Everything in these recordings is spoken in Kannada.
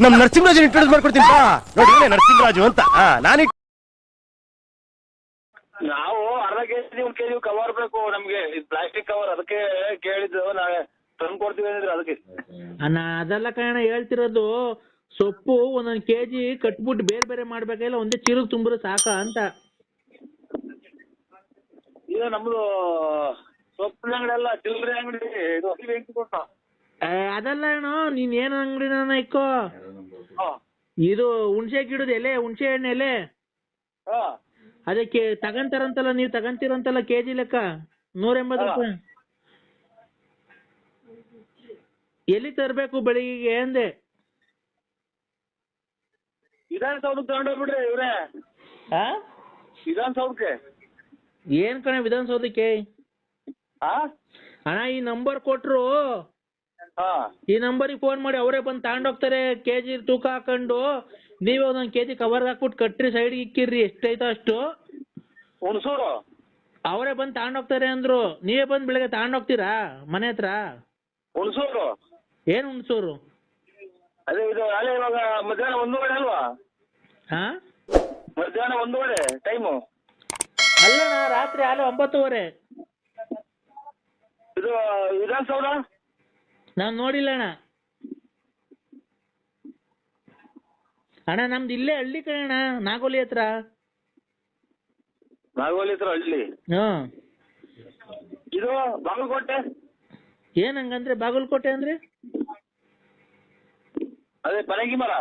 ನಮ್ ನರಸಿಂಹರಾಜ್ ಇಂಟ್ರೊಡ್ಯೂಸ್ ಮಾಡ್ಕೊಡ್ತೀನಿ ಬಾ. ನೋಡಿ ನರಸಿಂಹರಾಜು ಅಂತ. ನಾನು ನಾವು ಅರ್ಧ ಕೆಜಿ 1 ಕೆಜಿ ಕವರ್ ಬೇಕು ನಮ್ಗೆ, ಪ್ಲಾಸ್ಟಿಕ್ ಕವರ್, ಅದಕ್ಕೆ ಕೇಳಿದ್ದು. ನಾಳೆ ತಂದು ಕೊಡ್ತೀವಿ ಅಂದ್ರೆ ಅದಕ್ಕೆ. ಅದೆಲ್ಲ ಕಾರಣ ಹೇಳ್ತಿರೋದು. ಸೊಪ್ಪು ಒಂದೊಂದು ಕೆಜಿ ಕಟ್ಬಿಟ್ಟು ಬೇರೆ ಬೇರೆ ಮಾಡ್ಬೇಕಿಲ್ಲ, ಒಂದೇ ಚೀಲಕ್ಕೆ ತುಂಬಿದ್ರೆ ಸಾಕ ಅಂತ. ಇದು ನಮ್ದು ಸೊಪ್ಪಿನ ಅಂಗಡಿ ಅಲ್ಲ, ಚಿಲ್ಲರೆ ಅಂಗಡಿ. ಇದು ಕೊಟ್ಟ ಅದೆಲ್ಲ ಏನೋ ನೀನ್ ಏನ್ ಅಂಗಡಿನ ಇಕ್ಕೋ. ಇದು ಹುಣಸೆ ಗಿಡದ ಎಲೆ, ಹುಣಸೆ ಹಣ್ಣು ಎಲೆ, ಅದಕ್ಕೆ ತಗಂತಾರಂತಲ್ಲ, ನೀವು ತಗಂತೀರಂತಲ್ಲ ಕೆಜಿ ಲೆಕ್ಕ 180 ರೂಪಾಯಿ. ಎಲ್ಲಿ ತರಬೇಕು ಬೆಳಿಗ್ಗೆ ಅಂದೆ. ವಿಧಾನಸೌಧಕ್ಕೆ ತಗೊಂಡೋಗ್ಬಿಡ್ರಿ ಇವ್ರೆ. ವಿಧಾನಸೌಧಕ್ಕೆ ಏನ್ ಕಣ ವಿಧಾನಸೌಧಕ್ಕೆ? ಅಣ್ಣ ಈ ನಂಬರ್ ಕೊಟ್ರು, ಈ ನಂಬರಿಗೆ ಫೋನ್ ಮಾಡಿ ಅವರೇ ಬಂದು ತಗೊಂಡೋಗ್ತಾರೆ. ಕೆಜಿ ತೂಕ ಹಾಕೊಂಡು ನೀವೇ ಒಂದೊಂದು ಕೆಜಿ ಕವರ್ ಹಾಕ್ಬಿಟ್ಟು ಕಟ್ರಿ, ಸೈಡ್ಗೆ ಇಕ್ಕಿರ್ರಿ, ಎಷ್ಟೈತೋ ಅಷ್ಟು. ಹುಣಸೂರು ಅವರೇ ಬಂದು ತಗೊಂಡೋಗ್ತಾರೆ ಅಂದ್ರು. ನೀವೇ ಬಂದು ಬೆಳಗ್ಗೆ ತಗೊಂಡೋಗ್ತೀರಾ ಮನೆ ಹತ್ರ? ಹುಣಸೂರು ಏನ್ ಹುಣಸೂರು? ಅದೇ ಇದು ಅಲ್ಲೇ ಇವಾಗ ಮಧ್ಯಾಹ್ನ 1:30 ಅಲ್ವಾ? ಮಧ್ಯಾಹ್ನ 1:30 ಟೈಮು. ಅಲ್ಲಣ್ಣ ರಾತ್ರಿ ಆಲೆ 9:30. ಇದು ವಿಧಾನಸೌಧ ನಾನ್ ನೋಡಿಲ್ಲ ಅಣ್ಣ. ಅಣ್ಣ ನಮ್ದು ಇಲ್ಲೇ ಹಳ್ಳಿ ಕಣ, ನಾಗೋಲಿ ಹತ್ರ. ನಾಗೋಲಿ ಹತ್ರ ಹಳ್ಳಿ. ಇದು ಬಾಗಲಕೋಟೆ. ಏನ್ ಹಂಗಂದ್ರೆ ಬಾಗಲಕೋಟೆ ಅಂದ್ರೆ? ಅದೇ ಪರಂಗಿ ಮರ.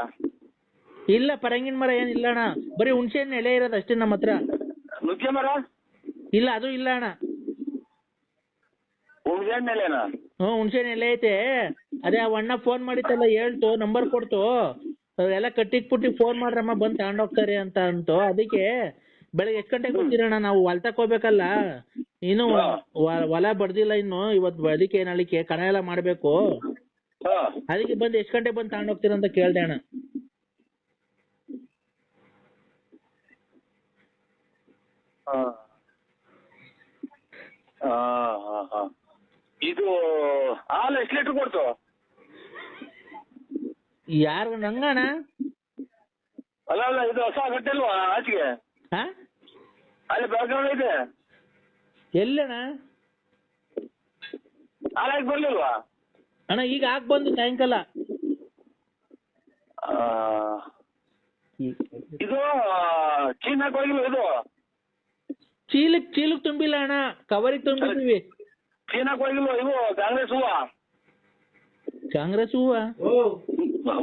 ಇಲ್ಲ ಪರಂಗಿನ ಮರ ಏನಿಲ್ಲ ಅಣ್ಣ, ಬರೀ ಹುಣಸೆ ಹಣ್ಣು ಎಲೆ ಇರೋದು ಅಷ್ಟೇ ನಮ್ಮ ಹತ್ರ. ನುಗ್ಗೆ ಮರ ಇಲ್ಲ, ಅದು ಇಲ್ಲ ಅಣ್ಣ. ಹುಣಸೆ ಹಣ್ಣು ಎಲೆನಾ? ಹುಣಸೆ ಹಣ್ಣು ಎಲೆ ಐತೆ. ಅದೇ ಆ ಅಣ್ಣ ಫೋನ್ ಮಾಡಿತ್ತಲ್ಲ, ಹೇಳ್ತು, ನಂಬರ್ ಕೊಡ್ತು, ಎಲ್ಲ ಕಟ್ಟಿಕ್ಬಿಟ್ಟು ಫೋನ್ ಮಾಡ್ರಮ್ಮ ಬಂದು ತಗೊಂಡೋಗ್ತಾರೆ ಅಂತ ಅಂತು. ಅದಕ್ಕೆ ಬೆಳಗ್ಗೆ ಎಷ್ಟು ಗಂಟೆಗೆ ಬರ್ತೀರಣ್ಣ? ನಾವು ಹೊಲ್ತಕ್ ಹೋಗ್ಬೇಕಲ್ಲ, ಇನ್ನು ಹೊಲ ಬಡ್ದಿಲ್ಲ ಇನ್ನು. ಇವತ್ತು ಅದಕ್ಕೆ ನಾಳಿಕೆ ಕಣ ಎಲ್ಲ ಮಾಡ್ಬೇಕು. ಅದಕ್ಕೆ ಬಂದು ಎಷ್ಟು ಗಂಟೆಗೆ ಬಂದು ತಗೊಂಡೋಗ್ತೀರ ಅಂತ ಕೇಳ್ದೆ ಅಣ್ಣ. ಇದು ಹಾಲು ಎಷ್ಟು ಲೀಟರ್ ಕೊಡ್ತು? ಯಾರು ನಂಗಣ? ಅಲ್ಲ ಅಲ್ಲ, ಇದು ಹೊಸ ಗಟ್ಟೆ ಅಲ್ವಾ ಆಚೆಗೆ? ಅಲ್ಲಿ ಬ್ಯಾಕ್ಗ್ರೌಂಡ್ ಇದೆ. ಎಲ್ಲಣ್ಣ? ಹಾಲು ಹಾಕಿ ಬರ್ಲಿಲ್ವಾ ಅಣ್ಣ? ಈಗ ಹಾಕ್ ಬಂದು ಸಾಯಂಕಾಲ. ಇದು ಚೀನ್ ಹಾಕಿ ಹೋಗಿಲ್ವ? ಇದು ಚೀಲಕ್ ತುಂಬಿಲ್ಲ ಅಣ್ಣ, ಕವರಿಗೆ ತುಂಬಿದ್ದೀವಿ. ಚೀನ್ ಹಾಕಿ ಹೋಗಿಲ್ವ? ಇವು ಕಾಂಗ್ರೆಸ್ ಹೂವ. ಕಾಂಗ್ರೆಸ್ ಹೂವ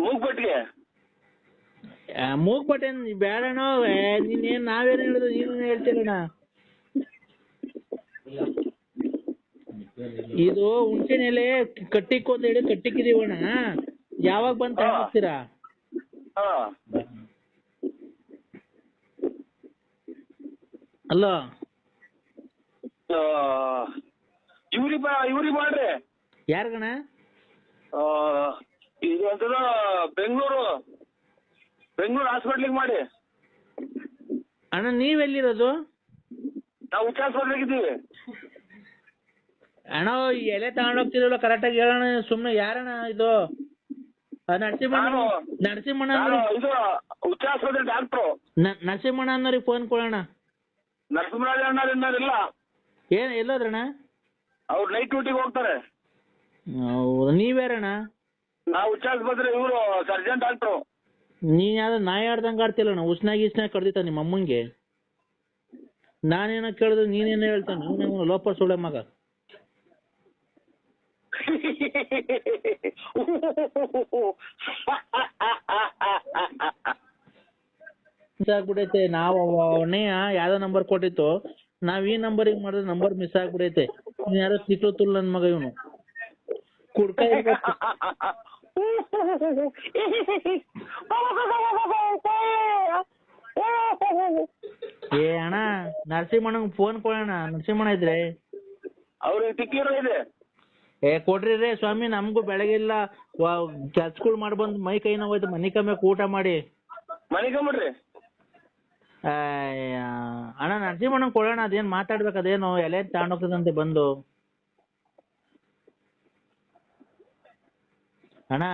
ಮೂಗ್ಬಟ್ಟಿಗೆ ಮೂಗ್ಬಟ್ಟೆ ಬೇಡಣ್ಣ. ನೀನೇನ್ ನಾವೇನು ಹೇಳಿದ್ರು ನೀನೇನು ಹೇಳ್ತೀರಣ್ಣ. ಇದು ಹುಣಸೆ ಎಲೆ ಕಟ್ಟಿಕ್ಕು ಅಂತ ಹೇಳಿ ಕಟ್ಟಿಕ್ಕಿದೀವಣ್ಣ. ಯಾವಾಗ ಬಂದು ತಗೊಂಡ್ತೀರಾ? ಅಲ್ಲ ಇವ್ರಿ ಮಾಡ್ರಿ. ಯಾರ್ಗಣ? ಇದು ಒಂಥರ ಬೆಂಗಳೂರು ಹಾಸ್ಪಿಟ್ಲಿಗೆ ಮಾಡಿ. ಅಣ್ಣ ನೀವೆಲ್ಲಿರೋದು? ನಾವು ಹುಚ್ಚ ಹಾಸ್ಪಿಟ್ಲಿಗೆ ಇದ್ದೀವಿ ಅಣ್ಣ. ಈ ಎಲೆ ತಗೊಂಡೋಗ್ತಿರಲ್ಲ ಕರೆಕ್ಟಾಗಿ ಹೇಳೋಣ. ಸುಮ್ಮನೆ ಯಾರಣ್ಣ ಇದು? ನರಸಿಂಹಣ್ಣ ಇದು ಹುಚ್ಚ ಆಸ್ಪತ್ರೆ ಡಾಕ್ಟ್ರು. ನರಸಿಂಹಣ್ಣ ಅನ್ನೋರಿಗೆ ಫೋನ್ ಕೊಡೋಣ. ನರಸಿಂಹರಾಜ ಅಣ್ಣರಿಲ್ಲ. ಏನ್ ಎಲ್ಲೋದ್ರಣ್ಣ? ಅವ್ರು ನೈಟ್ ಡ್ಯೂಟಿಗೆ ಹೋಗ್ತಾರೆ. ನೀವ್ಯಾರಣ್ಣ? ನಾವು ಹುಚ್ಚ ಆಸ್ಪತ್ರೆ, ಇವರು ಸರ್ಜನ್ ಡಾಕ್ಟ್ರು. ನೀನ್ ಯಾವ್ದು ನಾಯಿ ಆಡ್ದಂಗೆ ಆಡ್ತಿಲ್ಲಣ್ಣ. ಉಸ್ನಾಗಿ ಕಡ್ದಿತ್ತ ನಿಮ್ಮ ಅಮ್ಮಂಗೆ. ನಾನೇನೋ ಕೇಳಿದ್ರೆ ನೀನೇನೋ ಹೇಳ್ತಾನೆ. ನೀನೇನೋ ಲೋಪ ಸುಳೆ ಮಗ. ಆಗ್ಬಿಡೈತೆ. ನಾವು ಅವನೇ ಯಾವ್ದೋ ನಂಬರ್ ಕೊಟ್ಟಿತ್ತು, ನಾವ್ ಈ ನಂಬರಿಗೆ ಮಾಡಿದ್ರೆ ನಂಬರ್ ಮಿಸ್ ಆಗ್ಬಿಡೈತೆ. ಯಾರೋ ತಿಟ್ಟೋತುಲ್ ನನ್ ಮಗ ಇವನು. ಕುಡ್ಕ ಏ ಅಣ್ಣ, ನರಸಿಂಹಣ್ಣಂಗ್ ಫೋನ್ ಕೊಡೋಣ. ನರಸಿಂಹಣ್ಣ ಇದ್ರೆ ಅವ್ರಿಗೆ ತಿಕ್ಕಿರೋ ಇದೆ. ಕೊಡ್ರಿ ರೇ ಸ್ವಾಮಿ, ನಮಗೂ ಬೆಳಗಿಲ್ಲ ಕೆಲ್ಸಗಳು ಮಾಡ್ಬಂದು ಮೈ ಕೈ ನೋವಾಯ್ತು. ಮನೆ ಕಮ್ಮಿಕ್ ಊಟ ಮಾಡಿ ಮನಿಕೊಂಬಿಡ್ರಿ. ಅಣ್ಣ ನರಸಿಂಹಣ್ಣಂಗ್ ಕೊಡೋಣ. ಅದೇನ್ ಮಾತಾಡ್ಬೇಕು, ಅದೇನು ಎಲೆ ತಗೊಂಡೋಗ್ತದಂತೆ ಬಂದು. ಅಣ್ಣ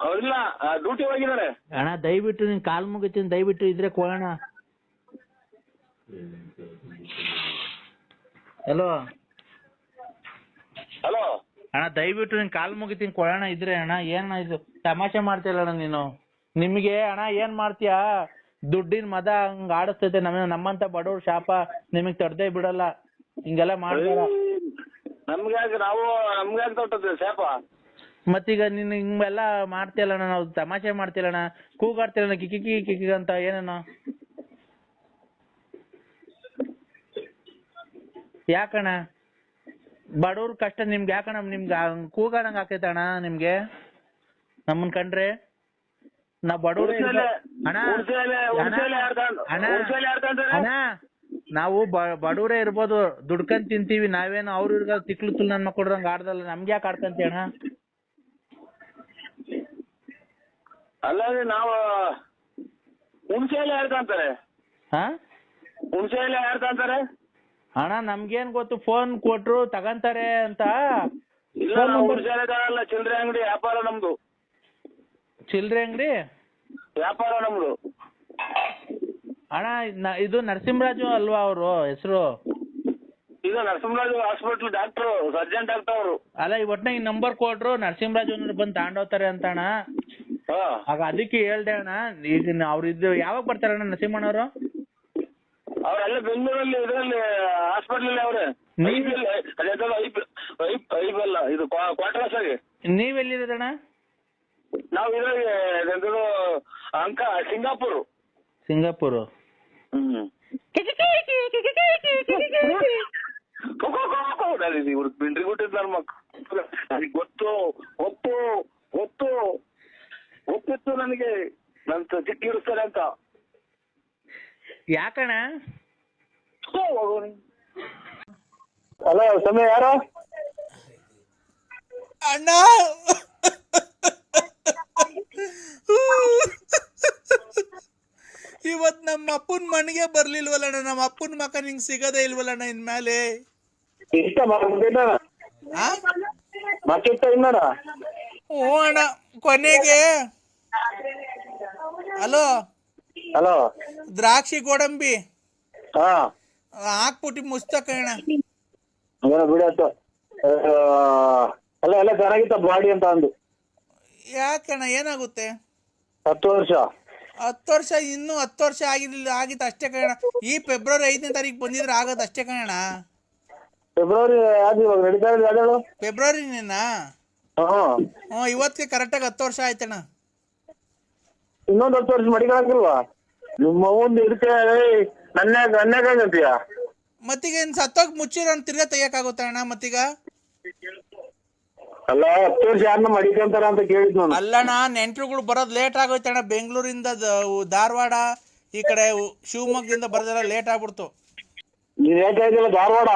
ಅವ್ರಿಲ್ಲ ಡ್ಯೂಟಿ ಹೋಗಿದ್ದಾರೆ. ಅಣ್ಣ ದಯವಿಟ್ಟು ನಿನ್ ಕಾಲ್ ಮುಗಿತೀನಿ, ದಯವಿಟ್ಟು ಇದ್ರೆ ಕೊಡೋಣ. ಹಲೋ ಹಲೋ ಅಣ್ಣ ದಯವಿಟ್ಟು ನಿನ್ ಕಾಲ್ ಮುಗಿತೀನಿ ಕೊಡೋಣ ಇದ್ರೆ. ಅಣ್ಣ ಏನ ಇದು ತಮಾಷೆ ಮಾಡ್ತಿಲ್ಲ ಅಣ್ಣ ನೀನು. ನಿಮ್ಗೆ ಅಣ್ಣ ಏನ್ ಮಾಡ್ತೀಯಾ, ದುಡ್ಡಿನ ಮದ ಹಂಗ ಆಡಿಸ್ತೈತೆ. ನಮ್ಮಂತ ಬಡವ್ರ ಶಾಪ ನಿಮಗ್ ತಡ್ದೇ ಬಿಡಲ್ಲ, ಹಿಂಗೆಲ್ಲ ಮಾಡ್ತಾರ. ನಮ್ಗೆ ತೊಟ್ಟದ ಶಾಪ. ಮತ್ತೀಗ ನೀನ್ ಹಿಂಗೆಲ್ಲ ಮಾಡ್ತಿಯಲ್ಲಣ್ಣ, ನಾವು ತಮಾಷೆ ಮಾಡ್ತಿಲ್ಲಣ್ಣ, ಕೂಗಾಡ್ತಿಲ್ಲ ಕಿಕಿ ಕಿಕಿ ಅಂತ ಏನೇನೋ. ಯಾಕಣ್ಣ ಬಡವ್ರ ಕಷ್ಟ ನಿಮ್ಗೆ ಯಾಕಣ್ಣ, ನಿಮ್ಗೆ ಕೂಗಾಡಂಗ್ ಆಕೈತಣ್ಣ ನಿಮ್ಗೆ ನಮ್ಮನ್ ಕಂಡ್ರೆ? ನಾವ್ ಬಡವ್ರ ಅಣ್ಣ, ನಾವು ಬಡವ್ರೇ ಇರ್ಬೋದು, ದುಡ್ಕೊಂಡ್ ತಿಂತೀವಿ. ನಾವೇನು ಅವ್ರ ತಿಕ್ಲು ತುಲ್ ನನ್ ಮಕ್ಕಳ್ರಂಗ್ ಆಡ್ದಲ್ಲ, ನಮ್ಗೆ ಯಾಕೆ ಆಡ್ಕಂತಿ ಅಣ್ಣ? ಅಲ್ಲ ನಾವು ಹುಣಸೆಲೆ ಆಡ್ಕಂತಾರೆ. ಹುಣಸೆಲೆ ಆಡ್ಕಂತಾರೆ ಅಣ್ಣ ನಮ್ಗೇನ್ ಗೊತ್ತು, ಫೋನ್ ಕೊಟ್ರು ತಗಂತಾರೆ ಅಂತ. ಇಲ್ಲ ಹುಣಸೆಲೆ ತಗೊಳಲ್ಲ, ಚಿಲ್ಲರೆ ಅಂಗಡಿ ವ್ಯಾಪಾರ ನಮ್ದು. ಚಿಲ್ಲರೆ ಅಂಗಡಿ ವ್ಯಾಪಾರ ನಮ್ದು. ಅಣ್ಣ ಇದು ನರಸಿಂಹರಾಜು ಅಲ್ವಾ ಅವ್ರು ಹೆಸರು? ಇದು Narasimharaju hospital doctor, surgeon doctor ಅವರು. ಅಲ್ಲ ಈ ಒಟ್ನಾಗ ನಂಬರ್ ಕೊಟ್ರು ನರಸಿಂಹರಾಜು ಅನ್ನೋರು ಬಂದು ತಗೊಂಡೋಗ್ತಾರೆ ಅಂತ ಅಣ್ಣ. ಆಗ ಅದಕ್ಕೆ ಹೇಳ್ದೆ ಅಣ್ಣ. ಈಗ ಅವ್ರಿದ್ದು ಯಾವಾಗ ಬರ್ತಾರಣ್ಣ ನರಸಿಂಹಣ್ಣವರು? ಅವ್ರೆಲ್ಲ ಬೆಂಗಳೂರಲ್ಲಿ ಇದರಲ್ಲಿ ಹಾಸ್ಪಿಟಲ್ ಅವ್ರೆ. ಐಬಲ್ಲ ಇದು ಕ್ವಾರ್ಟರ್ಸ್ ಆಗಿ. ನೀವೆಲ್ಲಿರೋದಣ್ಣ? ನಾವು ಇದ್ರಾಗೆ ಸಿಂಗಾಪುರ್. ಸಿಂಗಾಪುರ್. ಇವ್ರಿಗೆ ಬಿಂಡ್ರಿ ಕೊಟ್ಟಿದ್ ನನ್ನ ಮಕ್ಕಳು. ನನಗೆ ಗೊತ್ತಿತ್ತು ನನಗೆ ನನ್ ಚಿಕ್ಕ ಇಡಿಸ್ತಾರೆ ಅಂತ. ಯಾಕಣ್ಣ? ಹಲೋ ಸಮಯ ಯಾರು? ಅಣ್ಣ ಇವತ್ ನಮ್ಮ ಅಪ್ಪನ ಮನೆಗೆ ಬರ್ಲಿಲ್ವಲ್ಲಣ್ಣ. ನಮ್ಮ ಅಪ್ಪನ ಮಕ ನಿಂಗೆ ಸಿಗದೇ ಇಲ್ವಲ್ಲಣ್ಣ ಇನ್ಮೇಲೆ. ಹ್ಞೂ ಅಣ್ಣ ಕೊನೆಗೆ. ಹಲೋ ಹಲೋ ದ್ರಾಕ್ಷಿ ಗೋಡಂಬಿ ಹಾಕ್ಬಿಟ್ಟು ಮುಸ್ತಕ ಅಣ್ಣ. ಬಿಡತ್ತು ಎಲ್ಲ ಚೆನ್ನಾಗಿತ್ತ ಬಾಡಿ ಅಂತ ಅಂದು. ಯಾಕಣ್ಣ ಏನಾಗುತ್ತೆ? 10 ವರ್ಷ. 10 ವರ್ಷ ಇನ್ನೂ 10 ವರ್ಷ ಆಗಿತ್ತು ಅಷ್ಟೇ ಕಣ. ಈ ಫೆಬ್ರವರಿ 5ನೇ ತಾರೀಕು ಬಂದಿದ್ರೆ ಆಗೋದು ಅಷ್ಟೇ ಕಣ. ಫೆಬ್ರವರಿ ಇವಾಗ ನಡೀತಾ ಇದೆ. ಫೆಬ್ರವರಿನೇನಾ? ಹ್ಞೂ ಇವತ್ತಿಗೆ ಕರೆಕ್ಟಾಗಿ 10 ವರ್ಷ ಆಯ್ತಣ್ಣ. ಇನ್ನೊಂದು 10 ವರ್ಷ ಮಡಿಗಳಾಗಿಲ್ವಾ? ನಿಮ್ಮ ಒಂದು ಇದಕ್ಕೆ ನನ್ಯಾಗಂತೀಯ? ಮತ್ತೀಗ ಸತ್ತೋಗಿ ಮುಚ್ಚಿರೋ ತಿರ್ಗಾ ತೆಗಿಯಕ್ಕಾಗುತ್ತ ಅಣ್ಣ ಮತ್ತೀಗ? ಅಲ್ಲ 10 ವರ್ಷ ಯಾರನ್ನ ಮಡಿಕಂತಾರ ಅಂತ ಕೇಳಿದ್ ನಾನು. ಅಲ್ಲಣ್ಣ ನೆಂಟ್ರುಗಳು ಬರೋದು ಲೇಟ್ ಆಗೋಯ್ತಣ್ಣ. ಬೆಂಗಳೂರಿಂದ ಧಾರವಾಡ ಈ ಕಡೆ ಶಿವಮೊಗ್ಗದಿಂದ ಬರೋದೆಲ್ಲ ಲೇಟ್ ಆಗ್ಬಿಡ್ತು. ನೀನ್ ಹೇಳ್ತಾ ಧಾರವಾಡ?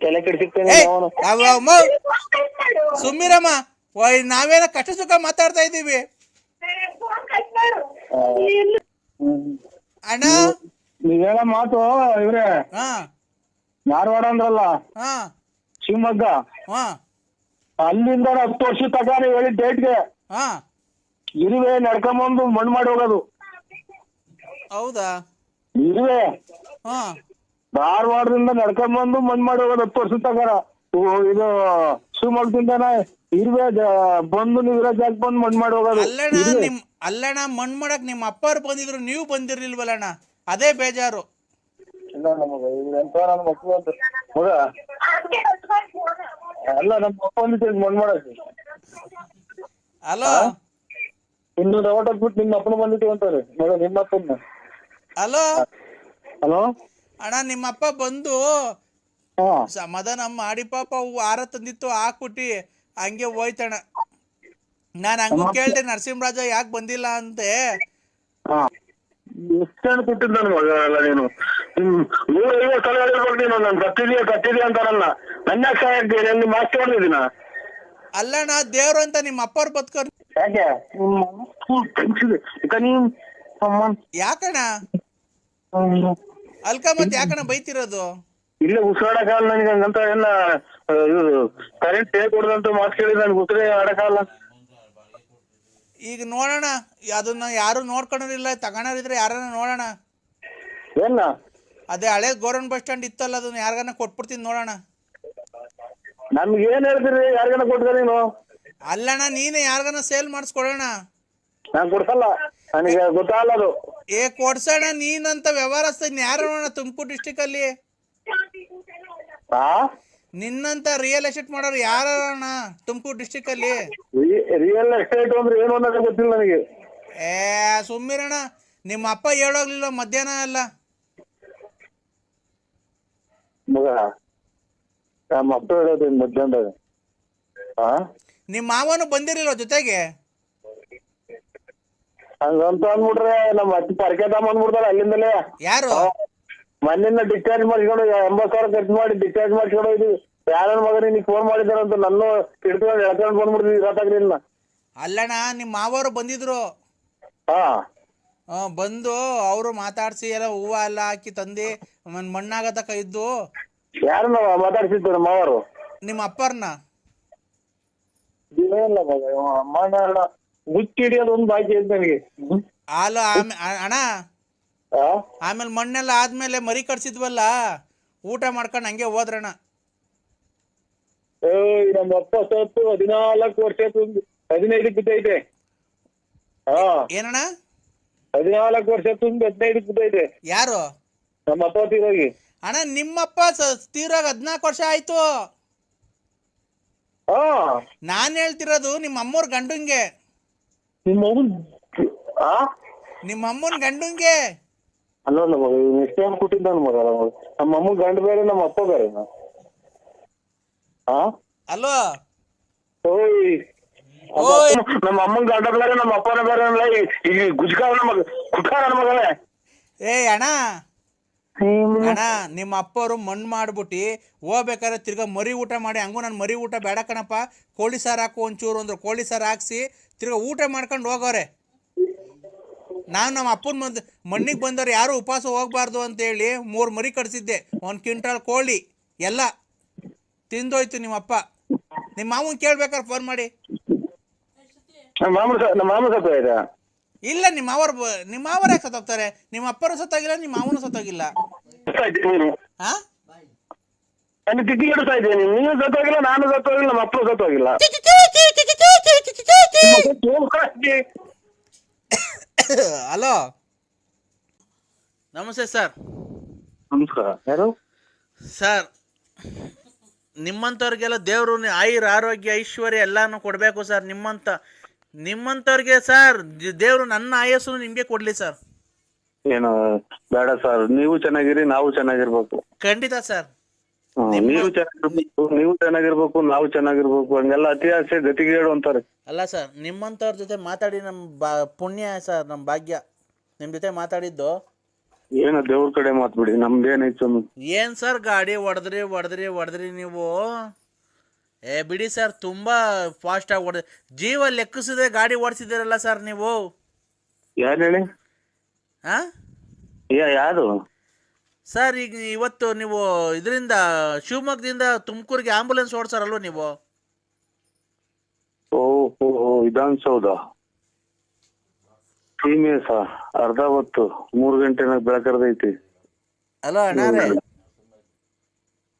ತಲೆ ಕೆಡ್ಸಿರ್ತೇನೆ ಸುಮ್ಮಿರಮ್ಮ, ನಾವೇನ ಕಷ್ಟ ಸುಖ ಮಾತಾಡ್ತಾ ಇದ್ದೀವಿ ಅಣ್ಣ. ನೀವೇನ ಮಾತು ಇವ್ರೆ ಧಾರವಾಡ ಅಂದ್ರಲ್ಲ, ಶಿವಮೊಗ್ಗ, ಅಲ್ಲಿಂದ 10 ವರ್ಷ ತಗ ಹೇಳಿದ ಡೇಟ್ಗೆ ಇರುವೆ ನಡ್ಕೊಂಬಂದು ಮಣ್ಣು ಮಾಡಿ ಹೋಗೋದು. ಹೌದಾ? ಇರುವೆ ಧಾರವಾಡದಿಂದ ನಡ್ಕೊಂಬಂದು ಮಣ್ಣು ಮಾಡಿ ಹೋಗೋದು 10 ವರ್ಷ ತಗಾರ. ಇದು ಶಿವಮೊಗ್ಗದಿಂದನ ಇರುವೆ ಬಂದು ನೀವು ಇರೋ ಜಾಗ ಬಂದು ಮಣ್ಣು ಮಾಡಿ ಹೋಗೋದು. ಅಲ್ಲಣ್ಣ ಮಣ್ಣು ಮಾಡಕ್ ನಿಮ್ಮ ಅಪ್ಪವ್ರು ಬಂದಿದ್ರು, ನೀವು ಬಂದಿರ್ಲಿಲ್ವಲ್ಲಣ್ಣ, ಅದೇ ಬೇಜಾರು. ಮಗ ಅಲ್ಲ ನಮ್ಮ ಅಪ್ಪ ಬಂದಿತ್ತು ಮಣ್ಣು ಮಾಡಕ್ಕೆ. ಹಲೋ ಇನ್ನೊಂದು ಔಟ್ ಹಾಕ್ಬಿಟ್ಟು ನಿಮ್ಮ ಅಪ್ಪನ ಬಂದಿತ್ತು ಅಂತಾರೆ ಮಗ, ನಿಮ್ಮ ಅಪ್ಪನ. ಹಲೋ ಹಲೋ ಅಣ್ಣ, ನಿಮ್ಮಪ್ಪ ಬಂದು ಸಮಾಧಾನ ಮಾಡಿ ಪಾಪ ಹಾರ ತಂದಿತ್ತು ಹಾಕ್ಬಿಟ್ಟಿ ಹಂಗೆ ಹೋಯ್ತಣ್ಣ. ನಾನ್ ಹಂಗೂ ಕೇಳ್ದೆ ನರಸಿಂಹರಾಜ ಯಾಕೆ ಬಂದಿಲ್ಲ ಅಂತೆ. ಎಷ್ಟು ಜನ ಕೊಟ್ಟಿದ್ದ ನನ್ ಮಗ ಅಲ್ಲ ನೀನು? 150 ಸಲ ಹೇಳ್ಬೇಕು ನೀನು. ನಾನು ಕತ್ತಿದೀಯ ಅಂತಾರಲ್ಲ, ನನ್ನ ಸಹಾಯ ನಿಮ್ಮ ಆಸ್ತಿ ಹೊಡೆದಿದ್ದೀನ. ಅಲ್ಲಣ್ಣ ದೇವ್ರು ಅಂತ ನಿಮ್ಮ ಅಪ್ಪವ್ರು ಬದುಕೋರು. ಯಾಕೆ ಯಾಕಣ್ಣ ಅಲ್ಕ ಮತ್ ಯಾಕಣ್ಣ ಬೈತಿರೋದು? ಇಲ್ಲ ಉಸಿರಾಡಕ್ಕಾಗಲ್ಲ ನನಗೆ ಹಂಗಂತ ಎಲ್ಲ ಕರೆಂಟ್ ಹೇಗೆ ಕೊಡದಂತ ಮಾತು ಕೇಳಿ ನನ್ಗೆ ಉತ್ತರೇ ಆಡಕ್ಕಾಗಲ್ಲ. ಈಗ ನೋಡೋಣ, ಅದನ್ನ ಯಾರು ನೋಡ್ಕೊಂಡಿರಿಲ್ಲ, ತಗೊಳೋರಿದ್ರೆ ಯಾರನ್ನ ನೋಡೋಣ. ಏನ ಅದೇ ಹಳೆ ಗೋರನ್ ಬಸ್ ಸ್ಟ್ಯಾಂಡ್ ಇತ್ತಲ್ಲ, ಅದನ್ನ ಯಾರಿಗಾನ ಕೊಟ್ಬಿಡ್ತೀನಿ ನೋಡೋಣ. ನಮ್ಗೆ ಏನ್ ಹೇಳ್ತೀರಿ, ಯಾರಿಗಾನ ಕೊಟ್ಟ ನೀನು? ಅಲ್ಲಣ್ಣ, ನೀನೇ ಯಾರಿಗಾನ ಸೇಲ್ ಮಾಡಿಸ್ಕೊಡೋಣ. ನಾನ್ ಕೊಡ್ಸಲ್ಲ, ನನಗೆ ಗೊತ್ತಾಗಲ್ಲ ಅದು. ಕೊಡ್ಸೋಣ, ನೀನಂತ ವ್ಯವಹಾರಸ್ಥ ಯಾರು ನೋಡೋಣ ತುಮಕೂರು ಡಿಸ್ಟಿಕ್ ಅಲ್ಲಿ? ಆ ನಿನ್ನಂತ ರಿಯಲ್ ಎಸ್ಟೇಟ್ ಮಾಡೋರು ಯಾರಣ್ಣ ತುಮಕೂರು ಡಿಸ್ಟಿಕ್ ಅಲ್ಲಿ? ರಿಯಲ್ ಎಸ್ಟೇಟ್ ಅಂದ್ರೆ ಏನು ಅನ್ನೋದೇ ಗೊತ್ತಿಲ್ಲ ನನಗೆ. ಸುಮ್ಮಿರಣ್ಣ, ನಿಮ್ಮ ಅಪ್ಪ ಹೇಳೋಗ್ಲಿಲ್ಲ ಮಧ್ಯಾಹ್ನ ಎಲ್ಲ? ಮಗ ನಮ್ಮ ಅಪ್ಪ ಹೇಳೋದು ಮಧ್ಯಾಹ್ನದಾಗ. ನಿಮ್ಮ ಮಾವನು ಬಂದಿರಲಿಲ್ಲ ಜೊತೆಗೆ? ಹಂಗಂತ ಅಂದ್ಬಿಟ್ರೆ ನಮ್ಮ ಅತ್ತೆ ಪರಕೆ ತಗೊಂಡ್ಬಿಡ್ತಾರ ಅಲ್ಲಿಂದಲೇ. ಯಾರು? ಮನೆಯಿಂದ ಡಿಸ್ಚಾರ್ಜ್ ಮಾಡ್ಕೊಂಡು 80,000 ಖರ್ಚು ಮಾಡಿ ಡಿಸ್ಚಾರ್ಜ್ ಮಾಡ್ಕೊಂಡು ಹೋಗಿದ್ವಿ. ಯಾರ ಮಗ ನಿನಗೆ ಫೋನ್ ಮಾಡಿದಾರಂತ ನನ್ನ ಹಿಡ್ಕೊಂಡು ಎಳ್ಕೊಂಡು ಬಂದ್ಬಿಡ್ತೀವಿ ಇವತ್ತಾಗ್ಲಿಲ್ಲ. ಅಲ್ಲಣ್ಣ, ನಿಮ್ಮ ಮಾವರು ಬಂದಿದ್ರು. ಹಾ ಬಂದು ಅವರು ಮಾತಾಡ್ಸಿ ಎಲ್ಲ ಹೂವು ಎಲ್ಲ ಹಾಕಿ ತಂದು ಮಣ್ಣಾಗತಕ್ಕ ಇದ್ದು. ಯಾರನ್ನ ಮಾತಾಡ್ಸಿದ್ರು ನಮ್ಮ ಮಾವರು? ನಿಮ್ಮ ಅಪ್ಪರ್ನ. ಇಲ್ಲ ಮಗ, ಅಮ್ಮನ ಮುಚ್ಚಿ ಹಿಡಿಯೋದು ಒಂದು ಬಾಕಿ ಐತೆ ನನಗೆ. ಹಾಲು ಅಣ್ಣ, ಆಮೇಲೆ ಮಣ್ಣೆಲ್ಲ ಆದ್ಮೇಲೆ ಮರಿ ಕಟ್ಸಿದ್ವಲ್ಲ, ಊಟ ಮಾಡ್ಕೊಂಡು ಹಂಗೆ ಹೋದ್ರಣ್ಣ. ನಮ್ಮ ಅಪ್ಪ ಸತ್ತು 14 ವರ್ಷ 15 ಬಿದ್ದೈತೆ. ಏನಣ್ಣ? 14 ವರ್ಷ 15 ಬಿದ್ದೈತೆ. ಯಾರು? ನಮ್ಮ ಅಪ್ಪ ತೀರೋಗಿ. ಅಣ್ಣ, ನಿಮ್ಮಪ್ಪ ತೀರಾಗ 14 ವರ್ಷ ಆಯ್ತು. ನಾನ್ ಹೇಳ್ತಿರೋದು ನಿಮ್ಮ ಅಮ್ಮವ್ರ ಗಂಡಂಗೆ. ನಿಮ್ಮ ಅಮ್ಮನ ಗಂಡಂಗೆ ಅಲ್ಲ ಮಗ, ಎಷ್ಟೇ ಕೊಟ್ಟಿದ್ದ ಮಗ. ನಮ್ಮ ಅಮ್ಮ ಗಂಡ ಬೇರೆ, ನಮ್ಮ ಅಪ್ಪ ಬೇರೆ. ಅಲ್ವಾ? ನಮ್ಮ ಅಮ್ಮನ ಗಂಡ ಬೇರೆ, ನಮ್ಮ ಅಪ್ಪನ ಬೇರೆ. ಈಗ ಗುಜ್ಕಾರ ಮಗ, ಕುಟ್ಕಾರ ಮಗನೇ. ಅಣ್ಣ, ನಿಮ್ಮ ಅಪ್ಪರು ಮಣ್ಣು ಮಾಡ್ಬಿಟ್ಟು ಹೋಗ್ಬೇಕಾದ್ರೆ ತಿರ್ಗಾ ಮರಿ ಊಟ ಮಾಡಿ, ಹಂಗೂ ನಾನು ಮರಿ ಊಟ ಬೇಡ ಕಣಪ್ಪ, ಕೋಳಿ ಸಾರು ಹಾಕು ಒಂಚೂರು ಅಂದ್ರೆ ಕೋಳಿ ಸಾರು ಹಾಕ್ಸಿ ತಿರ್ಗಾ ಊಟ ಮಾಡ್ಕೊಂಡು ಹೋಗೋರೆ. ನಾನು ನಮ್ಮ ಅಪ್ಪನ ಮಣ್ಣಿಗೆ ಬಂದವ್ರು ಯಾರು ಉಪವಾಸ ಹೋಗ್ಬಾರ್ದು ಅಂತೇಳಿ 3 ಮರಿ ಕಟ್ಸಿದ್ದೆ. 1 ಕ್ವಿಂಟಾಲ್ ಕೋಳಿ ಎಲ್ಲ ತಿಂದೋಯ್ತು ನಿಮ್ಮಪ್ಪ. ನಿಮ್ಮ ಮಾವನ್ ಕೇಳ್ಬೇಕಾರೆ ಫೋನ್ ಮಾಡಿ. ನಮ್ಮ ಮಾಮ ಸತ್ತೋಯ್ತಾ? ಇಲ್ಲ, ನಿಮ್ಮ ಮಾವರ ಯಾಕೆ ಸತ್ತೋಗ್ತಾರೆ? ನಿಮ್ಮ ಅಪ್ಪನೂ ಸತ್ತೋಗಿಲ್ಲ, ನಿಮ್ಮ ಮಾವನು ಸತ್ತೋಗಿಲ್ಲ. ನೀನು ಸತ್ತೋಗಿಲ್ಲ, ನಾನು ಸತ್ತೋಗಿಲ್ಲ, ನಮ್ಮ ಅಪ್ಪನು ಸತ್ತೋಗಿಲ್ಲ. ಹಲೋ, ನಮಸ್ತೆ ಸರ್. ನಮಸ್ಕಾರ. ಯಾರು ಸರ್? ನಿಮ್ಮಂಥವ್ರಿಗೆಲ್ಲ ದೇವರು ಆಯುರ್ ಆರೋಗ್ಯ ಐಶ್ವರ್ಯ ಎಲ್ಲಾನು ಕೊಡಬೇಕು ಸರ್. ನಿಮ್ಮಂಥವ್ರಿಗೆ ಸರ್ ದೇವರು ನನ್ನ ಆಯಸ್ಸು ನಿಮಗೆ ಕೊಡ್ಲಿ ಸರ್. ಏನು ಬೇಡ ಸರ್, ನೀವು ಚೆನ್ನಾಗಿರಿ, ನಾವು ಚೆನ್ನಾಗಿರ್ಬೇಕು. ಖಂಡಿತ ಸರ್. ನೀವು ಚೆನ್ನಾಗಿರ್ಬೇಕು, ನಾವು ಚೆನ್ನಾಗಿರ್ಬೇಕು. ಹಂಗೆಲ್ಲ ಅತಿ ಆಸೆ ಗತಿಗೇಡು ಅಂತಾರೆ. ಅಲ್ಲ ಸರ್, ನಿಮ್ಮಂಥವ್ರ ಜೊತೆ ಮಾತಾಡಿ ನಮ್ಮ ಪುಣ್ಯ ಸರ್, ನಮ್ಮ ಭಾಗ್ಯ ನಿಮ್ಮ ಜೊತೆ ಮಾತಾಡಿದ್ದು. ಏನು ದೇವ್ರ ಕಡೆ ಮಾತ್ಬಿಡಿ, ನಮ್ದೇನೈತು? ಏನ್ ಸರ್ ಗಾಡಿ ಹೊಡೆದ್ರಿ ನೀವು? ಬಿಡಿ ಸರ್, ತುಂಬಾ ಫಾಸ್ಟ್ ಆಗಿ ಜೀವ ಲೆಕ್ಕಿಸದೆ ಗಾಡಿ ಓಡಿಸಿದಿರಲ್ಲ ಸರ್ ನೀವು. ಯಾರು ಹೇಳಿ? ಯಾರು ಸರ್? ಈಗ ಇವತ್ತು ನೀವು ಇದರಿಂದ ಶಿವಮೊಗ್ಗದಿಂದ ತುಮಕೂರಿಗೆ ಆಂಬುಲೆನ್ಸ್ ಓಡಿಸಾರಲ್ವ ನೀವು? ಓಹೋ, ವಿಧಾನಸೌಧ ಸೀಮೆಸ ಅರ್ಧ ಹೊತ್ತು 3 ಗಂಟೆ ಬೆಳಕರ್ದೈತಿ. ಅಲೋ ಅಣ್ಣಾರೇ?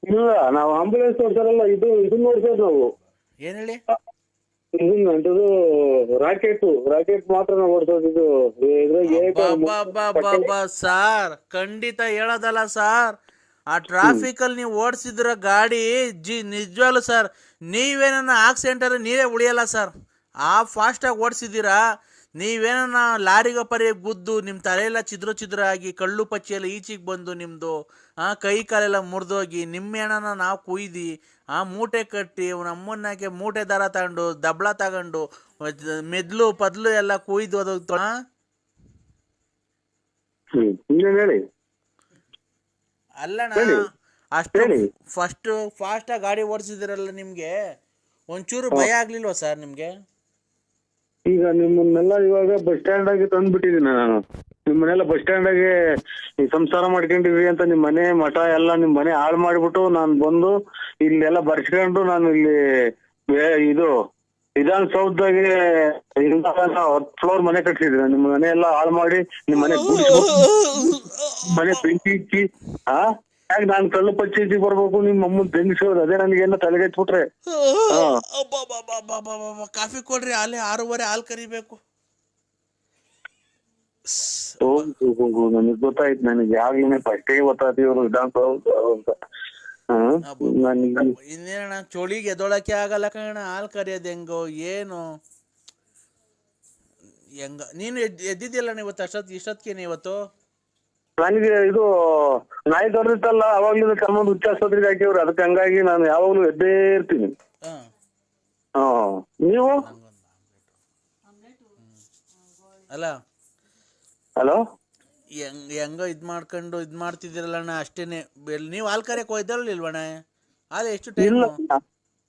ಇಲ್ಲ, ನಾವು ಆಂಬುಲೆನ್ಸ್ ಓಡಿಸಾರಲ್ಲ, ಇದನ್ನ ಓಡಿಸೋದು ನಾವು. ಏನ್ ಹೇಳಿ? ಇದನ್ನದು ರಾಕೆಟ್ ಮಾತ್ರ ನಾವು ಓಡಿಸೋದು. ಸರ್ ಖಂಡಿತ ಹೇಳೋದಲ್ಲ ಸರ್, ಆ ಟ್ರಾಫಿಕ್ ಅಲ್ಲಿ ನೀವು ಓಡಿಸಿದ್ರ ಗಾಡಿ ನಿಜವಾಗ್ಲು ಸರ್, ನೀವೇನ ಆಕ್ಸಿಡೆಂಟ್ ಅಲ್ಲಿ ನೀವೇ ಉಳಿಯಲ್ಲ ಸರ್. ಆ ಫಾಸ್ಟ್ ಆಗಿ ಓಡಿಸಿದ್ದೀರಾ. ನೀವೇನ ಲಾರಿಗೆ ಪರಿ ಗುದ್ದು ನಿಮ್ಮ ತಲೆಯೆಲ್ಲ ಚಿದ್ರ ಆಗಿ ಕಳ್ಳು ಪಚ್ಚಿಯೆಲ್ಲ ಈಚೆಗೆ ಬಂದು ನಿಮ್ಮದು ಕೈ ಕಾಲೆಲ್ಲ ಮುರಿದೋಗಿ ನಿಮ್ಮ ಹೆಣನ ನಾವು ಕುಯ್ದು ಮೂಟೆ ಕಟ್ಟಿ ನಮ್ಮನ್ನಾಕೆ ಮೂಟೆ ದಾರ ತಗೊಂಡು ದಬ್ಳ ತಗೊಂಡು ಮೆದ್ಲು ಪದ್ಲು ಎಲ್ಲ ಕುಯ್ದು ಅದು ಹೇಳಿ. ಅಲ್ಲಣ್ಣ, ಅಷ್ಟು ಫಾಸ್ಟಾಗಿ ಗಾಡಿ ಓಡಿಸಿದಿರಲ್ಲ, ನಿಮಗೆ ಒಂಚೂರು ಭಯ ಆಗ್ಲಿಲ್ವಾ ಸರ್ ನಿಮಗೆ? ಈಗ ನಿಮ್ಮನ್ನೆಲ್ಲ ಇವಾಗ ಬಸ್ ಸ್ಟ್ಯಾಂಡ್ ಆಗಿ ತಂದ್ಬಿಟ್ಟಿದ್ದೀನಿ ನಾನು. ನಿಮ್ ಮನೆಲ್ಲ ಬಸ್ ಸ್ಟ್ಯಾಂಡಾಗೆ ಈ ಸಂಸಾರ ಮಾಡ್ಕೊಂಡಿವಿ ಅಂತ ನಿಮ್ ಮನೆ ಮಠ ಎಲ್ಲ ನಿಮ್ ಮನೆ ಹಾಳು ಮಾಡ್ಬಿಟ್ಟು ನಾನ್ ಬಂದು ಇಲ್ಲೆಲ್ಲ ಬರ್ಸ್ಕೊಂಡು ನಾನು ಇಲ್ಲಿ ಇದು ವಿಧಾನಸೌಧದಾಗೆ 10 ಫ್ಲೋರ್ ಮನೆ ಕಟ್ಸಿದ್ರೆ ನಿಮ್ ಮನೆ ಎಲ್ಲ ಹಾಳು ಮಾಡಿ ನಿಮ್ ಮನೆ ಮನೆ ಬೆಂಕಿ ಇಕ್ಕಿ ಯಾಕೆ ನಾನ್ ಕಳ್ಳು ಪಚ್ಚಿ ಬರ್ಬೇಕು ನಿಮ್ ಅಮ್ಮನ್ ಬೆಂಗಿಸೋದು ಅದೇ ನನಗೇನ ತಲೆಗೆಚ್ಬಿಟ್ರೆ. ಕಾಫಿ ಕೊಡ್ರಿ, ಅಲ್ಲಿ 6:30 ಹಾಲು ಕರಿಬೇಕು. ನನಗ್ ಗೊತ್ತಾಯ್ತು, ನನಗೆ ಯಾವಾಗ್ಲೇ ಫಸ್ಟೇ ಗೊತ್ತಾಯ್ತು ಇವ್ರು ವಿಧಾನಸೌಧ ಅಂತ. ಇನ್ನೇನ ಚೋಳಿಗೆ ಎದೊಳಕ್ಕೆ ಆಗಲ್ಲ ಕಣ, ಹಾಲು ಕರಿಯೋದು ಹೆಂಗೋ ಏನು ಹೆಂಗ. ನೀನು ಎದ್ದಿದ್ಯಲ್ಲ ಇವತ್ತು ಇಷ್ಟೊತ್ತಿಗೆ ಇವತ್ತು? ನನಗೆ ಇದು ನಾಯಿ ತೊರೆದಿತ್ತಲ್ಲ ಅವಾಗ್ಲೂ ಕರ್ಮಂದ್ ಹುಚ್ಚ ಆಸ್ಪತ್ರೆಗೆ ಹಾಕಿವ್ರು, ಅದಕ್ಕೆ ಹಂಗಾಗಿ ನಾನು ಯಾವಾಗ್ಲೂ ಎದ್ದೇ ಇರ್ತೀನಿ. ನೀವು ಅಲ್ಲ ಹಲೋ ಹೆಂಗೋ ಇದ್ ಮಾಡ್ತಿದ್ದೀರಲ್ಲ ಅಷ್ಟೇನೆ. ನೀವು ಹಾಲು ಕರಿಯಕ್ ಹೋಯ್ದಲ್ವಣ್ಣ? ಹಾಲು ಎಷ್ಟು ಟೈಮ್?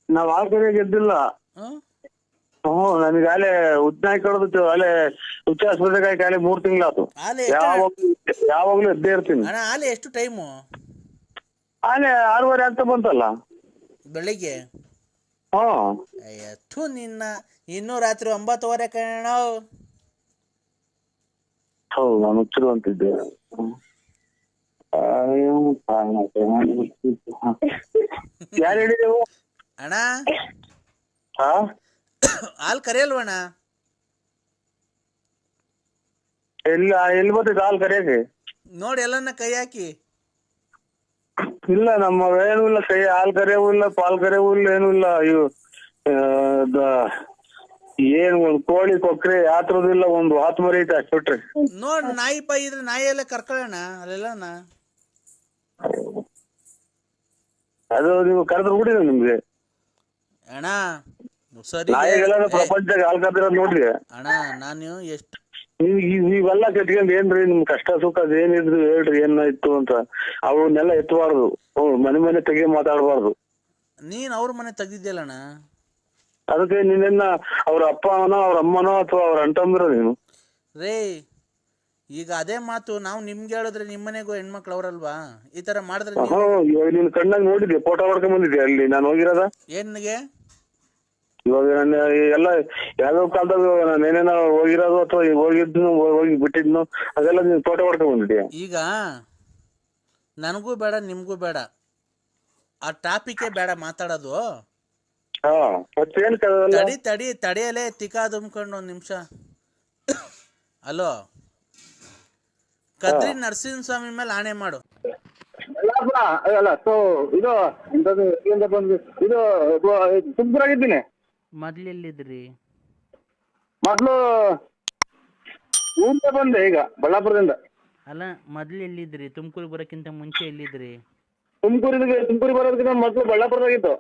ನಾವ್ ಹಾಲು ಕರಿಯಾಗ ಎದ್ದಿಲ್ಲ. ನನಗೆ ಅಲ್ಲೇ ಉದ್ನಾಯಿ ಕಡ್ದು ಅಲ್ಲೇ ಹುಚ್ಚ ಆಸ್ಪತ್ರೆಗೆ ಹಾಕಿ ಅಲ್ಲೇ 3 ತಿಂಗಳಾತು. ಯಾವಾಗ್ಲೂ ಎದ್ದೇ ಇರ್ತೀನಿ. ಹಾಲು ಎಷ್ಟು ಟೈಮು? ಅಲ್ಲೇ 6:30 ಆಗ್ತಾ ಬಂತಲ್ಲ ಬೆಳಿಗ್ಗೆ. ಅಯ್ಯೋ ನಿನ್ನ, ಇನ್ನೂ ರಾತ್ರಿ 9:15 ಕಣ. ಹೌದು, ನಾನು ಹುಚ್ಚರು ಅಂತಿದ್ದೆ. ಯಾರು ಹೇಳಿದೆವು ಅಣ್ಣ? ಹಾಲು ಕರೆಯಲ್ವಣ್ಣ? ಎಲ್ಲಿ ಬರ್ತೈತೆ ಹಾಲು ಕರೆಯಕ್ಕೆ? ನೋಡಿ ಎಲ್ಲನ್ನ ಕೈ ಹಾಕಿ. ಇಲ್ಲ, ನಮ್ಮ ಏನೂ ಇಲ್ಲ, ಕೈ ಹಾಲು ಕರೆಯವೂ ಇಲ್ಲ, ಪಾಲ್ ಕರೆಯವೂ ಇಲ್ಲ, ಏನೂ ಇಲ್ಲ. ಇವು ಏನ್ ಒಂದ್ ಕೋಳಿ ಕೊಕ್ರೆ ಯಾತ್ರದಿಲ್ಲ, ಒಂದು ಆತ್ಮರಿ ಐತೆ ಅಷ್ಟು ಬಿಟ್ರೆ. ನೋಡ್ ನಾಯಿ ಇದ್ರೆ ನಾಯಿ ಎಲ್ಲ ಕರ್ಕೊಳ್ಳೋಣ ಅಲ್ಲೆಲ್ಲ. ಅದು ನೀವು ಕರೆದ್ರು ಬಿಡಿ ನಿಮ್ಗೆ ಅಣ್ಣ. ಸರಿ, ಪ್ರಪಂಚದಾಗ ಹಾಲು ಕರೆದಿರೋದು ನೋಡ್ರಿ ಅಣ್ಣ. ನಾನು ಎಷ್ಟು ನೀವೆಲ್ಲ ಕಟ್ಕೊಂಡ್ ಏನ್ರಿ ನಿಮ್ ಕಷ್ಟ ಸುಖ ಅದೇನಿದ್ರು ಹೇಳ್ರಿ ಏನಾಯ್ತು ಅಂತ. ಅವನ್ನೆಲ್ಲ ಎತ್ತಬಾರ್ದು, ಮನೆ ತೆಗಿ ಮಾತಾಡಬಾರ್ದು. ನೀನ್ ಅವ್ರ ಮನೆ ತೆಗ್ದಿದ್ಯಲ್ಲಣ್ಣ, ಅದಕ್ಕೆ ನಿನ್ನ ಅವ್ರ ಅಪ್ಪನೋ ಅವ್ರ ಅಮ್ಮನೋ ಅಥವಾ ಅವ್ರ ಅಂಟಂದ್ರ ನೀನು ರೇ. ಈಗ ಅದೇ ಮಾತು ನಾವು ನಿಮ್ಗೆ ಹೇಳಿದ್ರೆ ನಿಮ್ಮನೆಗೂ ಹೆಣ್ಮಕ್ಳು ಅವ್ರಲ್ವಾ? ಈ ತರ ಮಾಡಿದ್ರೆ ಇವಾಗ ನೀನ್ ಕಣ್ಣಾಗ ನೋಡಿದ್ಯಾ, ಫೋಟೋ ಹೊಡ್ಕೊಂಡ್ ಬಂದಿದ್ಯಾ ಅಲ್ಲಿ ನಾನು ಹೋಗಿರೋದ? ಏನ್ಗೆ ಇವಾಗ ನಾನು ಎಲ್ಲ ಯಾವ್ಯಾವ ಕಾಲದಾಗ ನಾನೇನೇನೋ ಹೋಗಿರೋದು ಅಥವಾ ಹೋಗಿದ್ನು ಹೋಗಿ ಬಿಟ್ಟಿದ್ನು ಅದೆಲ್ಲ ನೀನ್ ಫೋಟೋ ಹೊಡ್ಕೊಂಡ್ ಬಂದಿದ್ಯಾ? ಈಗ ನನಗೂ ಬೇಡ ನಿಮ್ಗೂ ಬೇಡ, ಆ ಟಾಪಿಕೇ ಬೇಡ ಮಾತಾಡೋದು. ತಡಿಯಲೇ ತಿಕ್ಕಾ ತುಂಬ್ಕೊಂಡು 1 ನಿಮಿಷ. ಹಲೋ, ಕದ್ರಿ ನರಸಿಂಹಸ್ವಾಮಿ ಮೇಲೆ ಆಣೆ ಮಾಡು. ಇದು ತುಮಕೂರಾಗಿದ್ದೀನಿ. ಮೊದ್ಲೆಲ್ಲಿದ್ರಿ? ಮೊದ್ಲು ಊರಿಂದ ಬಂದೆ, ಈಗ ಬಳ್ಳಾಪುರದಿಂದ. ಅಲ್ಲ, ಮೊದ್ಲು ಎಲ್ಲಿದ್ರಿ? ತುಮಕೂರು ಬರೋಕ್ಕಿಂತ ಮುಂಚೆ ಎಲ್ಲಿದ್ರಿ? ತುಮಕೂರಿಗೆ ಬರೋದಕ್ಕಿಂತ ಮೊದ್ಲು ಬಳ್ಳಾಪುರದಾಗಿತ್ತು.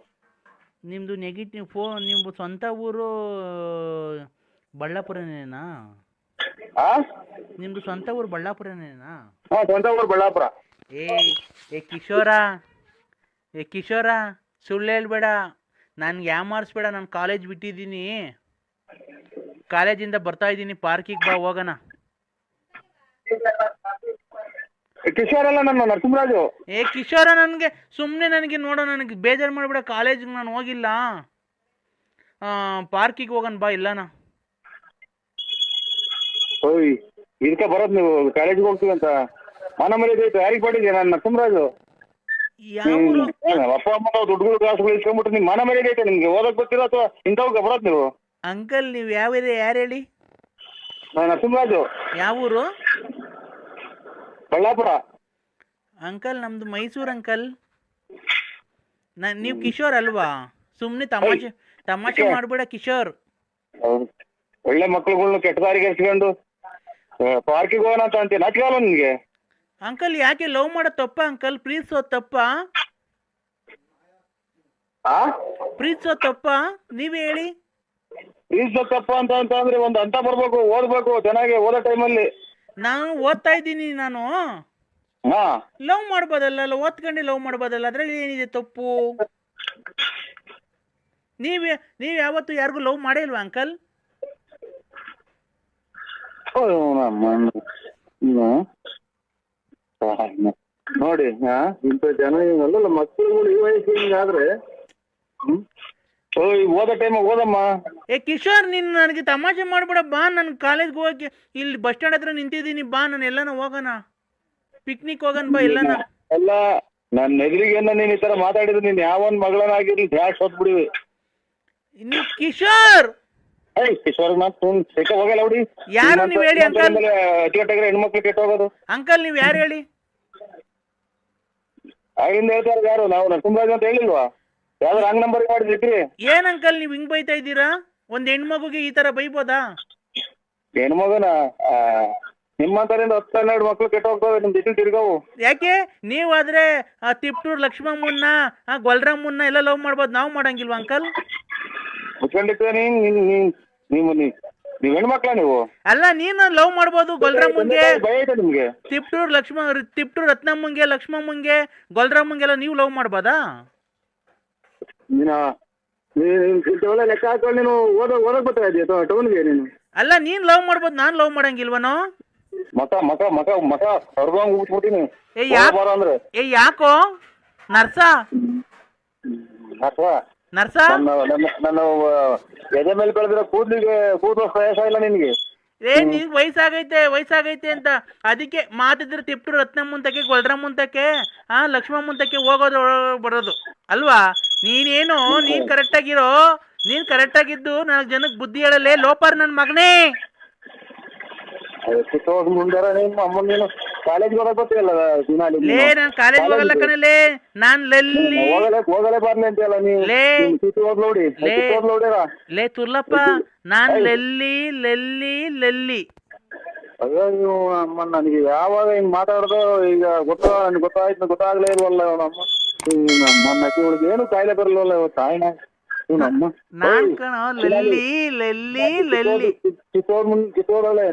ನಿಮ್ದು ನೆಗೆಟಿವ್ ನಿಮ್ದು ಸ್ವಂತ ಊರು ಬಳ್ಳಾಪುರನೇನಾ? ನಿಮ್ದು ಸ್ವಂತ ಊರು ಬಳ್ಳಾಪುರನೇನಾ? ಸ್ವಂತ ಊರು ಬಳ್ಳಾಪುರ. ಏ ಕಿಶೋರ, ಸುಳ್ಳು ಹೇಳ್ಬೇಡ, ನನ್ಗೆ ಯಾಮಾರಿಸ್ಬೇಡ. ನಾನು ಕಾಲೇಜ್ ಬಿಟ್ಟಿದ್ದೀನಿ, ಕಾಲೇಜಿಂದ ಬರ್ತಾ ಇದ್ದೀನಿ, ಪಾರ್ಕಿಗೆ ಬಾ ಹೋಗೋಣ. ಕಿಶೋರ್ ಅಲ್ಲ, ನನ್ನ ನರಸಿಂಹರಾಜು. ಕಿಶೋರ, ನನಗೆ ಸುಮ್ಮನೆ ನನಗೆ ನೋಡೋ, ನನಗೆ ಬೇಜಾರು ಮಾಡಿಬಿಡ. ಕಾಲೇಜಿಗೆ ನಾನು ಹೋಗಿಲ್ಲ, ಪಾರ್ಕಿಗೆ ಹೋಗೋಣ ಬಾ. ಇಲ್ಲನಾ ಓಯ್, ಇದಕ್ಕೆ ಬರೋದು ನೀವು ಕಾಲೇಜಿಗೆ ಹೋಗ್ತೀವಿ ಅಂತ ಮನ ಮರ್ಯಾದೆ ಐತೆ ಯಾರಿಗೆ ಪಡಿದ್ಯಾ? ನಾನು ನರಸಿಂಹರಾಜು. ಅಪ್ಪ ಅಮ್ಮ ದುಡ್ಡುಗಳು ಕಾಸುಗಳು ಇಸ್ಕೊಂಡ್ಬಿಟ್ಟು ನಿಮ್ ಮನ ಮರ್ಯಾದೆ ಐತೆ ನಿಮ್ಗೆ? ಓದಕ್ ಗೊತ್ತಿಲ್ಲ ಅಥವಾ ಇಂಥವ್ಗೆ ಬರೋದು ನೀವು? ಅಂಕಲ್, ನೀವು ಯಾವ ಯಾರು ಹೇಳಿ? ನಾನು ನರಸಿಂಹರಾಜು. ಯಾವ ಊರು? ಬಳ್ಳಾಪುರ. ಅಂಕಲ್, ನಮ್ದು ಮೈಸೂರು ಅಂಕಲ್. ನೀವು ಕಿಶೋರ್ ಅಲ್ವಾ? ಸುಮ್ಮನೆ ತಮಾಷೆ ಮಾಡ್ಬೇಡ ಕಿಶೋರ್. ಒಳ್ಳೆ ಮಕ್ಳುಗಳ್ನ ಕೆಟ್ಟ ದಾರಿಗೆ ಎಸ್ಕೊಂಡು ಪಾರ್ಕಿಗೆ ಹೋಗೋಣ ಅಂತ ಅಂತೀಯ, ನಾಚಿಕಲ್ಲ ನಿನ್ಗೆ? ಅಂಕಲ್, ಯಾಕೆ ಲವ್ ಮಾಡೋದು ತಪ್ಪ ಅಂಕಲ್? ಪ್ರೀತಿಸೋದು ತಪ್ಪ? ಪ್ರೀತಿಸೋದು ತಪ್ಪ? ನೀವೇ ಹೇಳಿ. ಪ್ರೀತಿಸೋದು ತಪ್ಪ ಅಂತ ಅಂದ್ರೆ ಒಂದು ಅಂತ ಬರ್ಬೇಕು, ಓದ್ಬೇಕು ಚೆನ್ನಾಗಿ. ಓದೋ ಟೈಮಲ್ಲಿ ನಾನು ಓದ್ತಾ ಇದ್ದೀನಿ. ನಾನು ಲವ್ ಮಾಡ್ಬೋದಲ್ಲ, ಓದ್ಕೊಂಡೆ ಲವ್ ಮಾಡ್ಬೋದಲ್ಲ, ಅದ್ರಲ್ಲಿ ಏನಿದೆ ತಪ್ಪು? ನೀವ್ ಯಾವತ್ತು ಯಾರಿಗೂ ಲವ್ ಮಾಡೇ ಇಲ್ವಾ ಅಂಕಲ್? ನೋಡಿ ಇಂಥ ಜನ ಅಲ್ಲಲ್ಲ ಮಕ್ಕಳುಗಳು ಈ ವಯಸ್ಸಿಗೆ ಹಿಂಗಾದ್ರೆ ಈಗ ಓದೋ ಟೈಮ್ ಓದಮ್ಮ. ಏ ಕಿಶೋರ್, ನೀನು ನನಗೆ ತಮಾಷೆ ಮಾಡ್ಬೇಡ. ಬಾ, ನಾನು ಕಾಲೇಜ್ಗೆ ಹೋಗಿ ಇಲ್ಲಿ ಬಸ್ ಸ್ಟ್ಯಾಂಡ್ ಹತ್ರ ನಿಂತಿದ್ದೀನಿ. ಬಾ, ನಾನು ಎಲ್ಲಾನ ಹೋಗೋಣ, ಪಿಕ್ನಿಕ್ ಹೋಗೋಣ ಬಾ ಎಲ್ಲಾನ. ಅಲ್ಲ, ನನ್ನ ಎದುರಿಗೆ ನೀನ್ ಈ ತರ ಮಾತಾಡಿದ್ರೆ ನೀನ್ ಯಾವನ್ ಮಗಳನ್ನಾಗಿರ್ಲಿ ಡ್ಯಾಶ್ ಹೊತ್ಬಿಡಿವಿ. ಕಿಶೋರ್ ಕಿಶೋರ್ ಹೋಗಲ್ಲ ಹುಡಿ. ಯಾರು ನೀವ್ ಹೇಳಿ ಅಂಕಲ್? ಅಚ್ಚುಕಟ್ಟಾಗ್ರೆ ಹೆಣ್ಮಕ್ಳು ಕೆಟ್ಟ ಹೋಗೋದು. ಅಂಕಲ್ ನೀವ್ ಯಾರು ಹೇಳಿ? ಆಗಿಂದ ಹೇಳ್ತಾರ ಯಾರು? ನಾವು ನರಸಿಂಹರಾಜ್ ಅಂತ ಹೇಳಿಲ್ವಾ? ಯಾವ್ದಾರು ಹಂಗ್ ನಂಬರ್ ಮಾಡಿದ್ರಿ? ಏನ್ ಅಂಕಲ್ ನೀವ್ ಹಿಂಗ್ ಬೈತಾ ಇದ್ದೀರಾ? ಒಂದ್ ಹೆಣ್ಮಗುಗೆ ಈ ತರ ಬೈಬೋದಾ? ಹೆಣ್ಮಗನ ನಿಮ್ಮಂತರಿಂದ 10-12 ಮಕ್ಳು ಕೆಟ್ಟ ಹೋಗ್ತವೆ, ನಿಮ್ ಜೊತೆ ತಿರ್ಗಾವು. ಯಾಕೆ ನೀವಾದ್ರೆ ತಿಪ್ಟೂರ್ ಲಕ್ಷ್ಮಮ್ಮನ್ನ ಗೊಲ್ರಾಮನ್ನ ಎಲ್ಲ ಲವ್ ಮಾಡ್ಬೋದು, ನಾವ್ ಮಾಡಂಗಿಲ್ವಾ ಅಂಕಲ್? ಮುಚ್ಕೊಂಡಿತ್ತು ನೀವ್ ಹೆಣ್ಮಕ್ಳ ನೀವು? ಅಲ್ಲ, ನೀನು ಲವ್ ಮಾಡ್ಬೋದು ಗೊಲ್ರಾಮನ್ಗೆ, ಭಯ ಐತೆ ನಿಮ್ಗೆ? ತಿಪ್ಟೂರ್ ರತ್ನಮ್ಮಂಗೆ, ಲಕ್ಷ್ಮಮ್ಮಂಗೆ, ಗೊಲ್ರಾಮಂಗೆಲ್ಲ ನೀವು ಲವ್ ಮಾಡ್ಬೋದಾ? ಲೆಕ್ಕ ಹಾಕೊಂಡು ನೀನು ಓದಕ್ ಬರ್ತಾ ಇದೀಯ ಟೌನ್ಗೆ ನೀನು? ಅಲ್ಲ, ನೀನ್ ಲವ್ ಮಾಡ್ಬೋದು, ನಾನ್ ಲವ್ ಮಾಡಂಗಿಲ್ವನೋ? ಮಕ ಹೊರಗಂಗ್ ಊಟ್ಬಿಟ್ಟಿನಿ. ಏ ಯಾಕೋ ನರ್ಸ ನನ್ನ ಎದೆ ಮೇಲೆ ಬೆಳೆದಿರೋ ಕೂದಲು ಪ್ರಯಾಸ ಇಲ್ಲ ನಿನ್ಗೆ? ನೀನ್ ವಯಸ್ಸಾಗೈತೆ ಅಂತ ಅದಕ್ಕೆ ಮಾತಿದ್ರೆ ತಿಪ್ಟೂರ್ ರತ್ನಮ್ಮಂತಕ್ಕೆ, ಗೊಲ್ರಾಮಂತಕ್ಕೆ, ಲಕ್ಷ್ಮಮ್ಮಂತಕ್ಕೆ ಹೋಗೋದು ಬರೋದು ಅಲ್ವಾ? ನೀನೇನು ನೀನ್ ಕರೆಕ್ಟ್ ಆಗಿರೋ, ನೀನ್ ಕರೆಕ್ಟ್ ಆಗಿದ್ದು 4 ಜನಕ್ಕೆ ಬುದ್ಧಿ ಹೇಳಲೇ ಲೋಪರ್ ನನ್ ಮಗನೇ. ಕಾಲೇಜ್ ಹೋಗಕ್ ಗೊತ್ತಿಲ್ಲ ಲೇ, ನಾನ್ ಕಾಲೇಜ್ ಹೋಗಲ್ಲ ಕಣಲೇ, ನಾನ್ ಹೋಗಲೇ ಬರ್ಲಿ ಅಂತೆಲ್ಲ ಲೇ ತುರ್ಲಪ್ಪ, ನಾನ್ ಲೆಲ್ಲಿ. ಅಯ್ಯೋ ನೀವು ಅಮ್ಮ, ನನಗೆ ಯಾವಾಗ ಹಿಂಗ್ ಮಾತಾಡೋದು ಈಗ ಗೊತ್ತಾಗ್ಲೇ ಇಲ್ವಲ್ಲ ನಮ್ಮ ನಕ್ಕಿಗಳಿಗೆ ಏನು ಕಾಯಿಲೆ ಬರಲ್ವಲ್ಲ ತಾಯಿನ ನಮ್ಮ ನಾನ್ ಕಣ ಲೆಲ್ಲಿ. ಕಿತ್ತೋದ್ರಲ್ಲೇ